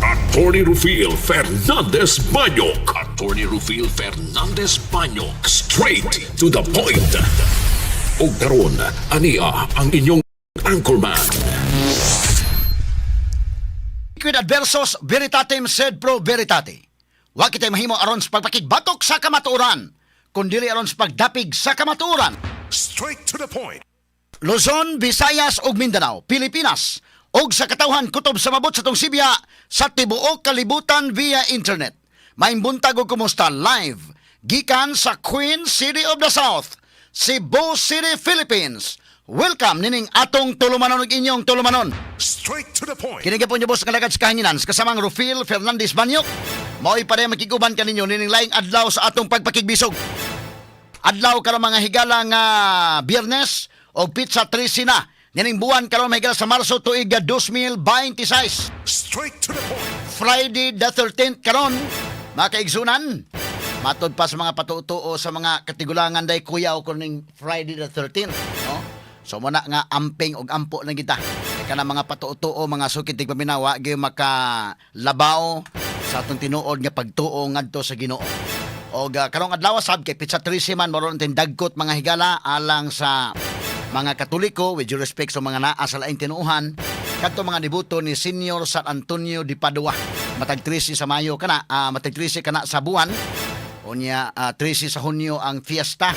Attorney Rufil Fernandez Banyok. Attorney Rufil Fernandez Banyok. Straight to the point. O karon, ania ang inyong anchorman. Quid adversus veritatem sed pro veritate. Wa kitay mahimo aron sa pagpakigbatok sa kamatuoran, kundi aron sa pagdapig sa kamatuoran. Straight to the point. Luzon, Visayas ug Mindanao, Pilipinas, ug sa katawhan kutob sa mabot sa tong Sibya sa tibuok kalibutan via internet. Maimbuntag og kumusta live gikan sa Queen City of the South, Cebu City, Philippines. Welcome nining atong tulumanon ug inyong tulumanon. Straight to the point. Kini gyapon niyo boss kalagad sa kahanginan sa kasamang Rufil Fernandez Banyok. Mao'y pareha makiguban kaninyo nining laing adlaw sa atong pagpakigbisog. Adlaw karon mga higala nga Biyernes o pizza 13 na. Nining buwan karon mahigala sa Marso tuig 2026. Straight to the point. Friday the 13th karon mga kaigsunan. Matod pa sa mga patutuo sa mga katigulangan day kuyaw ko ning Friday the 13th, no? So muna nga amping og ampo lang kita. Kaya na mga patutuo, mga sukitig paminawa gyud makalabaw sa atong tinuod nga pagtuo ngadto sa Ginoo. Og karong adlaw sab kay pizza 13 man moron tin dagkot mga higala alang sa mga Katoliko with due respect sa mga naa sa laing tinuuhan kadto mga debuto ni Senior San Antonio de Padua. Matag 13 sa Mayo kana, matag 13 kana sa buwan. Unya 13 sa Hunyo ang fiesta.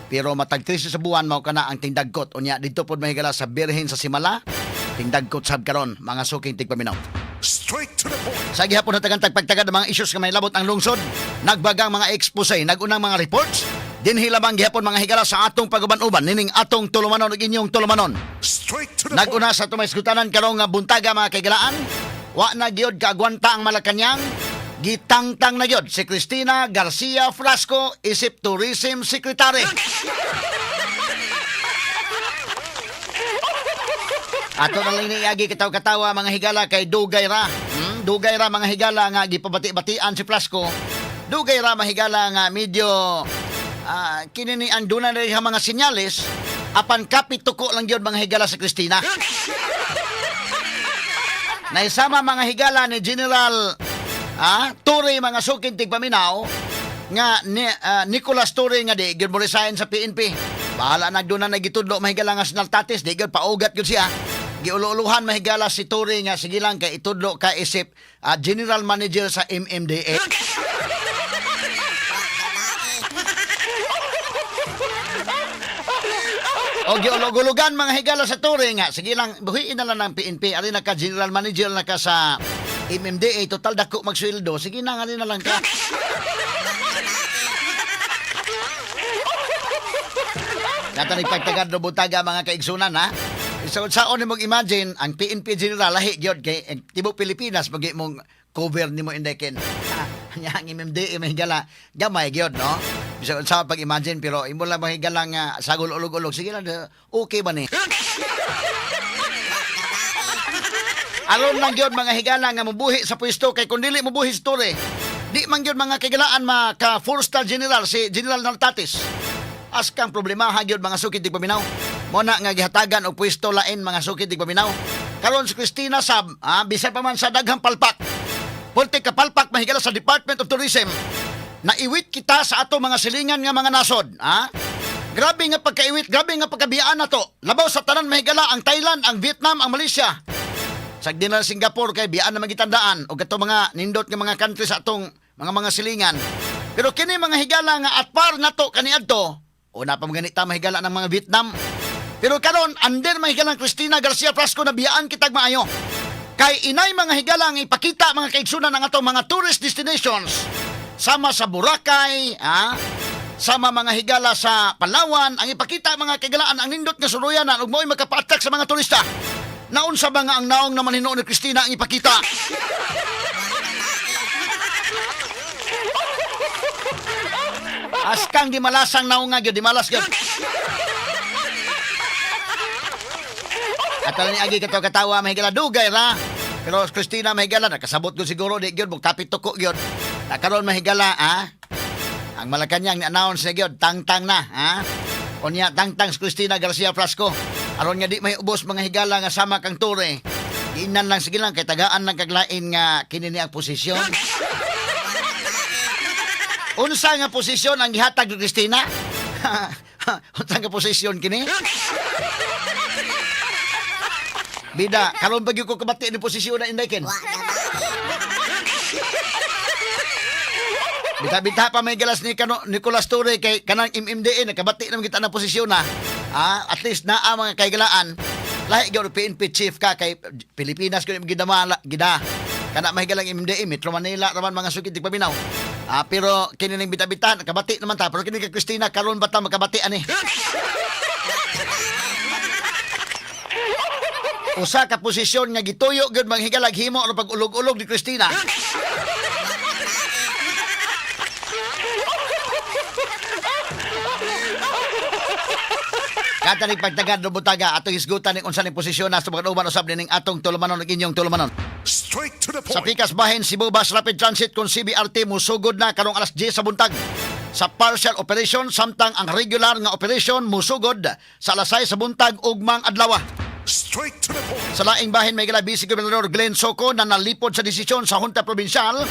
Pero matag 13 sa buwan mao kana ang tindagkot. Unya dito pod mahigala sa Birhen sa Simala. Tindagkot sab karon mga suking tigpaminaw. Straight to the point. Sa gihapon na tagpagtagad ng mga issues nga may labot ang lungsod, nagbagang mga expose, nagunang mga reports, dinhi lamang gihapon mga higala sa atong paguban-uban nining atong tulumanon ug inyong tulumanon. Straight to the point. Naguna sa tumaysgutanan karong nga buntaga mga kaigalaan, wa na gyud kaagwanta ang Malacañang, gitangtang na gyud si Cristina Garcia Frasco isip Tourism Secretary. Ato nang liniagi kataw-katawa mga higala kay dugay ra. Dugay ra mga higala nga gipabati-batian si Frasco. Dugay ra mga higala nga medyo kini ni anduna na rin mga sinyalis apan kapit tuko lang gyud mga higala sa Cristina. Naisama mga higala ni General Torre mga sukin tigpaminaw nga Nicolas Torre nga di gyud mo resign sa PNP. Bahala na doon na nagitudlo mahigala nga sinaltatis di gyud paugat gyud siya. Giululuhan mahigala si Torre nga sige lang kay itudlo ka isip General Manager sa MMDA. O giulugulugan mga higala sa Torre nga sige lang buhiin na lang ng PNP ari na ka General Manager na ka sa MMDA total dako magsweldo sige na nga na lang ka. Nata nagpagtagad do butaga mga kaigsunan ha. So saon nimo imagine ang PNP General lahi gyud kay tibuok Pilipinas pag mong cover nimo indeken. Nya ang MMDA mahigala gamay gyud no. Bisan sa pag imagine pero imo lang mahigala nga sagol ulog-ulog sige lang okay ba ni. Aron lang gyud mga higala nga mobuhi sa pwesto kay kun dili mobuhi sa Torre. Di man gyud mga kagalaan maka 4-star general si General Nartatis. Askang problema ha gyud mga sukid tigpaminaw. Muna nga gihatagan og pwesto lain mga sukid tigpaminaw. Karon si Cristina sab, bisan pa man sa daghang palpak. Pulte ka palpak mahigala sa Department of Tourism. Naiwit kita sa ato mga silingan nga mga nasod, Grabe nga pagkaiwit, grabe nga pagkabiyaan nato. Labaw sa tanan mahigala ang Thailand, ang Vietnam, ang Malaysia. Sagdi na Singapore kay biyaan na magitandaan og ato mga nindot nga mga country sa atong mga silingan. Pero kini mga higala nga at par nato kaniadto, una pa maganita mahigala ng mga Vietnam. Pero karon under mahigalang Cristina Garcia Frasco na biyaan kitag maayo. Kay inay mga higalang ipakita mga kaigsunan ng atong mga tourist destinations. Sama sa Boracay, sama mga higala sa Palawan, ang ipakita mga kaigalaan ang nindot nga suluyanan ug mo'y makapaattract sa mga turista. Naunsa ba nga ang naong naman hinuon ni Cristina ang ipakita? Askang di malasang naong nga gyud, di malas gyud. At ni agi katawa mahigala dugay ra. Pero Cristina mahigala nakasabot ko siguro di gyud bugtapit tuko gyud. Nakaron mahigala ang Malacañang ni-announce na gyud tangtang na Unya tangtang si Cristina Garcia Frasco. Aron nga di may ubos mga higala nga sama kang Torre. Giinan lang sige lang kay tagaan lang kaglain nga kini ni ang posisyon. Unsa nga posisyon ang gihatag ni Cristina? Unsa nga posisyon kini? Bida, karon bagyo ko kabati ni posisyon na inday ken. Bita-bita pa may galas ni Nicolas Torre kay kanang MMDA nakabati naman kita na posisyon na. At least naa mga kaygalaan. Lahi gyud PNP chief ka kay Pilipinas gyud gidamala gida. Kana mahigalang MMDA Metro Manila raman mga sukid paminaw. Pero kini ning bita-bita nakabati naman ta pero kini kay Cristina karon ba ta makabati ani? Usa ka posisyon nga gituyo gyud manghigalag himo ano pag ulog-ulog ni Cristina. Kata ni pagtagad do butaga atong hisgutan ning unsa ning posisyon na sa mga uban usab ning atong tulumanon ug inyong tulumanon. Straight to the Sa point. Pikas Bahin Cebu Bus Rapid Transit kon CBRT musugod na karong alas 10 sa buntag. Sa partial operation samtang ang regular nga operation musugod sa alas 6 sa buntag ugmang adlaw. Straight to the point. Sa laing bahin may gila Vice Gobernador Glenn Soco na nalipod sa desisyon sa Junta Provincial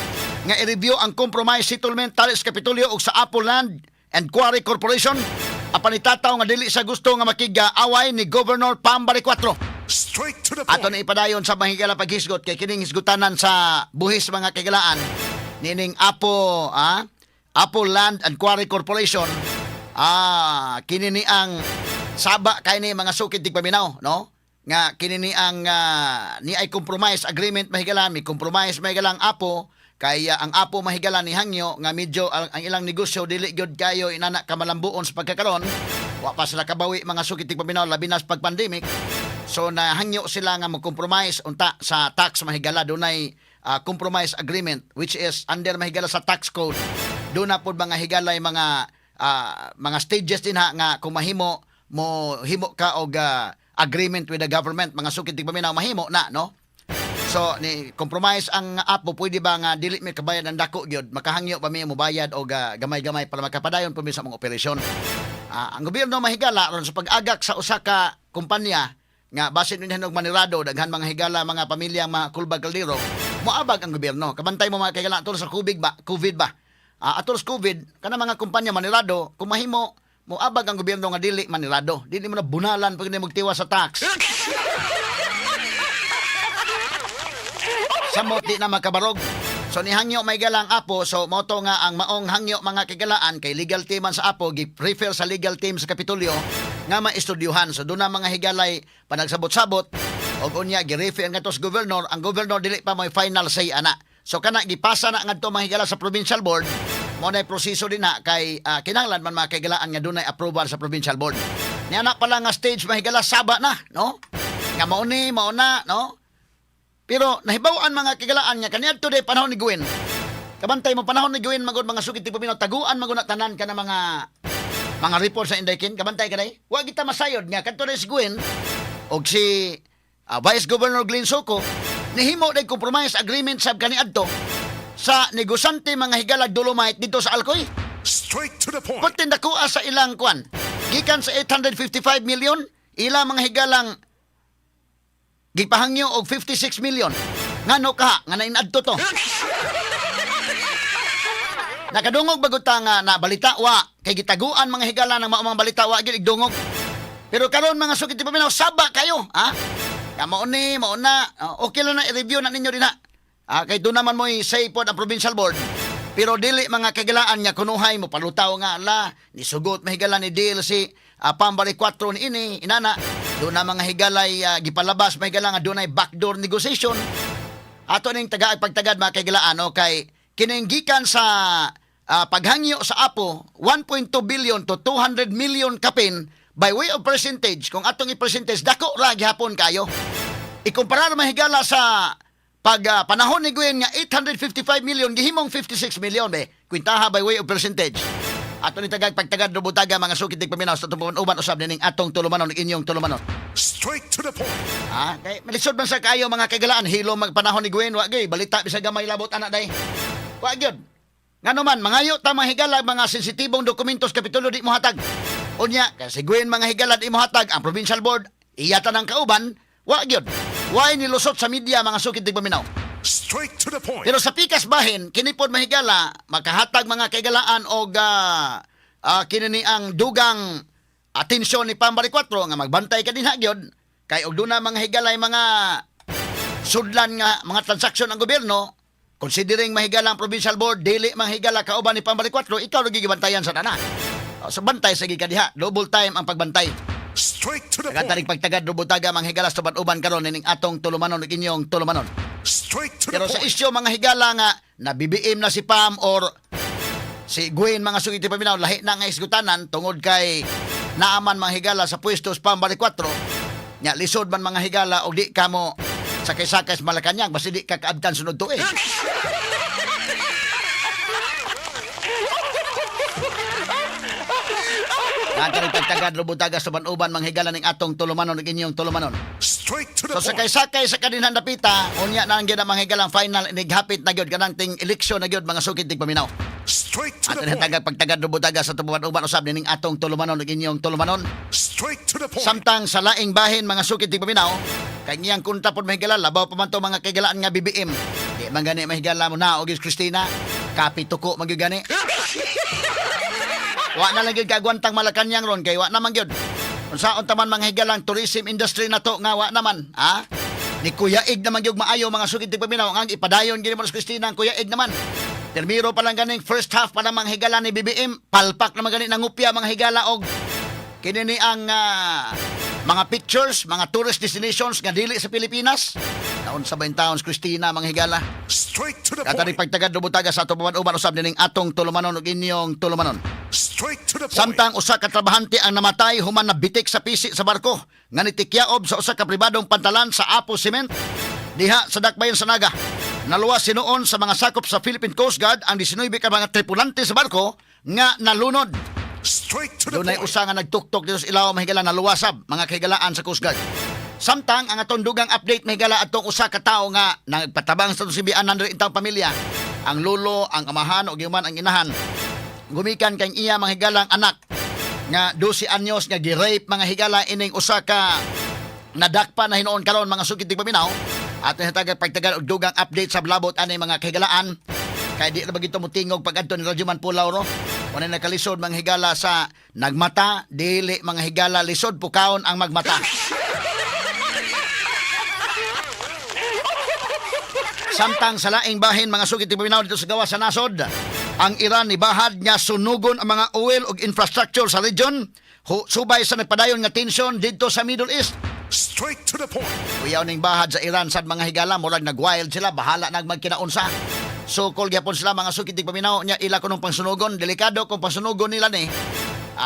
nga i-review ang compromise settlement tali sa Kapitolyo ug sa Apple Land and Quarry Corporation apan itataw nga dili sa gusto nga makiga-away ni Governor Pambari 4. Straight to the Ato point. na ipadayon sa mahigala paghisgot kay kining hisgutanan sa buhis mga kagalaan nining Apple Land and Quarry Corporation. Kini ni ang saba kay ni mga sukid tigpaminaw, no? Nga kini ni ang ni ay compromise agreement mahigalan, may compromise mahigalang Apo kay ang Apo mahigalan ni Hangyo nga medyo ang ilang negosyo dili gyud kayo inana kamalambuon sa pagkakaron. Wa pa sila kabawi mga sukid tigpaminaw labi na sa pag-pandemic. So nahangyo sila nga mag-compromise unta sa tax mahigala dunay compromise agreement which is under mahigala sa tax code. Doon na pod mga higalay mga stages din nga kung mahimo mo himo ka og agreement with the government mga sukid tigpaminaw mahimo na no. So ni compromise ang Apo pwede ba nga dili mi kabayad ang dako gyud makahangyo pa mi mo bayad og gamay-gamay para makapadayon pa mi sa mga operasyon. Ang gobyerno mahigala ron sa pag-agak sa usa ka kumpanya nga basin ninyo og manirado daghan mga higala mga pamilya mga kulbag kaldero moabag ang gobyerno kabantay mo mga kagala atol sa COVID ba atol sa COVID kana mga kumpanya manirado kung mahimo moabag ang gobyerno nga dili manirado dili mo na bunalan pag magtiwa sa tax samot di na makabarog. So ni hangyo may galang Apo so moto nga ang maong hangyo mga kagalaan kay legal team man sa Apo gi-prefer sa legal team sa Kapitolyo nga maestudyuhan. So doon na mga higalay panagsabot-sabot og unya gi-refer nga to sa governor. Ang governor dili pa may final say ana. So kana gipasa na ngadto mga higala sa provincial board. Mo na proseso din na kay kinahanglan man mga kagalaan nga dunay approval sa provincial board. Ni ana pala nga stage mga higala saba na, no? Nga mao na, no? Pero nahibaw-an mga kagalaan nga kaniadto day panahon ni Gwen. Kabantay mo panahon ni Gwen magod mga sukid tigpaminaw taguan magud na tanan kana mga report sa Indaykin kabantay kaday. Wa kita masayod nga kadto si Gwen og si Vice Governor Glenn Soco nihimo day compromise agreement sab kaniadto sa negosante mga higalag Dolomite dito sa Alcoy. Straight to the point. Putin dakuha sa ilang kwan. Gikan sa 855 million, ilang mga higalang gipahangyo og 56 million. Ngano ka nga nainadto to? Nakadungog bagot nga na balita wa kay gitaguan mga higala ng mga balita wa gid igdungog. Pero karon mga sukid paminaw saba kayo, ha? Mao na okay lang na i-review na ninyo dinha. Kay doon naman mo say pod ang provincial board. Pero dili mga kagalaan nga kunuhay mo palutaw nga ala ni sugot mahigala ni DLC Pambari 4 ni ini inana doon na mga higalay gipalabas mahigala nga doon ay backdoor negotiation. Ato ning pagtagad mga kagalaan kay kininggikan sa paghangyo sa Apo 1.2 billion to 200 million kapin by way of percentage. Kung atong i-percentage dako ra gihapon kayo. Ikumpara mahigala sa panahon ni Gwen nga 855 million gihimong 56 million be. Kwintaha by way of percentage. Ato ni pagtagad do butaga mga sukid tigpaminaw sa tumpon uban usab ning atong tulumanon inyong tulumanon. Straight to the point. Kay malisod man sa kayo mga kagalaan hilo magpanahon ni Gwen wa gay balita bisag gamay labot ana day. Wa gyud. Ngano man mangayo ta mga higala mga sensitibong dokumentos Kapitulo di mo hatag. Unya kasi Gwen mga higala di mo hatag ang provincial board iyata ng kauban wa gyud. Why nilusot sa media mga sukid tigpaminaw. Straight to the point. Pero sa pikas bahin, kinipod mahigala, makahatag mga kagalaan o kinini ang dugang atensyon ni Pambari 4 nga magbantay ka din hagyod kay og duna mga higalay mga sudlan nga mga transaksyon ang gobyerno, considering mahigala ang provincial board, dili mahigala kauban ni Pambari 4, ikaw ro gigibantayan sa tana. So bantay sa gikadiha, double time ang pagbantay. Straight to the Nagataring pagtagad rubutaga mga higala sa uban karon ning atong tulumanon ug inyong tulumanon. Straight to Pero sa isyu mga higala nga nabibiim na si Pam or si Gwen mga sugid ti paminaw lahi na nga isgutanan tungod kay naaman mga higala sa pwestos Pambari 4. Nya lisod man mga higala og di kamo sakay-sakay sa Malacañang basta di ka kaabtan sunod tuig. Nagkaroon pagtagad rubutaga sa banuban mga higala ning atong tulumanon ug inyong tulumanon. Straight to the So sakay-sakay sa kadinhan dapita, unya na ang gyud ang mga higalang final inighapit na gyud kanang ting eleksyon na gyud mga sukid tig paminaw. Straight to At the point. natagag pagtagad rubutaga sa tubuan uban usab ning atong tulumanon ug inyong tulumanon. Straight to the point. Samtang sa laing bahin mga sukid tig paminaw, kay ngiyang kunta pod mahigala labaw pa man to mga kagalaan nga BBM. Di man gani mahigala mo na og Christina, kapituko magyud gani. Wa na lang gyud kagwantang Malacañang ron kay wa naman gyud. Unsaon taman mga higalang tourism industry na to nga wa naman, ha? Ni Kuya Ig naman gyud maayo mga sugid tig paminaw ang ipadayon gini mo sa Christina ang Kuya Ig naman. Termiro pa lang ganing first half pa lang mga higala ni BBM, palpak naman gani nangupya mga higala og kini ni ang mga pictures, mga tourist destinations nga dili sa Pilipinas. Taon sa 20 taon Christina mga higala. Straight to the Katari point. pagtagad rubutaga sa tubuan uban usab ning atong tulumanon ug inyong tulumanon. Straight to the point. Samtang usa ka trabahante ang namatay human na bitik sa pisi sa barko nga nitikyaob sa usa ka pribadong pantalan sa Apo Cement diha sa Dakbayan sa Naga. Naluwas sinuon sa mga sakop sa Philippine Coast Guard ang 19 ka mga tripulante sa barko nga nalunod. Straight to the Dunay point. usa nga nagtuktok dito sa ilaw mahigala naluwasab mga kahigalaan sa Coast Guard. Samtang ang atong dugang update mahigala atong usa ka tawo nga nagpatabang sa sibian ng intang pamilya, ang lolo, ang amahan ug yuman ang inahan. Gumikan kay iya mga higalang anak nga 12 anyos nga gi-rape mga higala ining usa ka nadakpa na hinuon karon mga sugid tig paminaw. At natagad pagtagal og dugang update sa blabot ani mga kahigalaan. Kay di na ba gito mutingog pag adto ni Rajuman Pulaw ro. Wala na kalisod mga higala sa nagmata, dili mga higala lisod pukaon ang magmata. Samtang sa laing bahin mga sugid tig paminaw dito sa gawas sa nasod, ang Iran ni bahad nga sunugon ang mga oil ug infrastructure sa region, subay sa nagpadayon nga tension dito sa Middle East. Straight to the point. Uyaw ning bahad sa Iran sad mga higala murag nag-wild sila, bahala nag magkinaunsa. So call gyapon sila mga sugid tig paminaw nya ila kunong pangsunugon, delikado kung pangsunugon nila ni.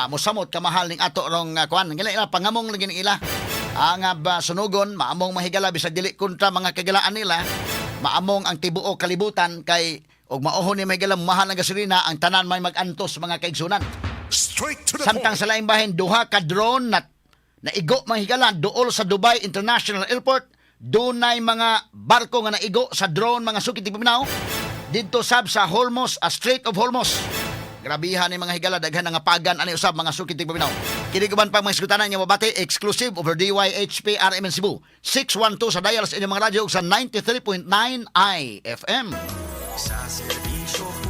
Mosamot kamahal ning ato rong kuan, ngila ila pangamong lagi ning ila. Ang sunugon maamong mahigala bisag dili kontra mga kagalaan nila. Maamong ang tibuok kalibutan kay og maohon ni mahigala mahal nga gasolina ang tanan may mag-antos mga kaigsunan. Straight to the Samtang point. sa laing bahin duha ka drone na naigo mga higala duol sa Dubai International Airport. Dunay mga barko nga naigo sa drone mga sukid tig paminaw didto sab sa Hormuz, Strait of Hormuz. Grabihan ni mga higala daghan nga pagan ani usab mga sukid tig paminaw. Kini guban pang mga iskutanan nga mabati exclusive over DYHP RMN Cebu 612 sa dial sa inyong mga radyo ug sa 93.9 IFM. Sa serbisyo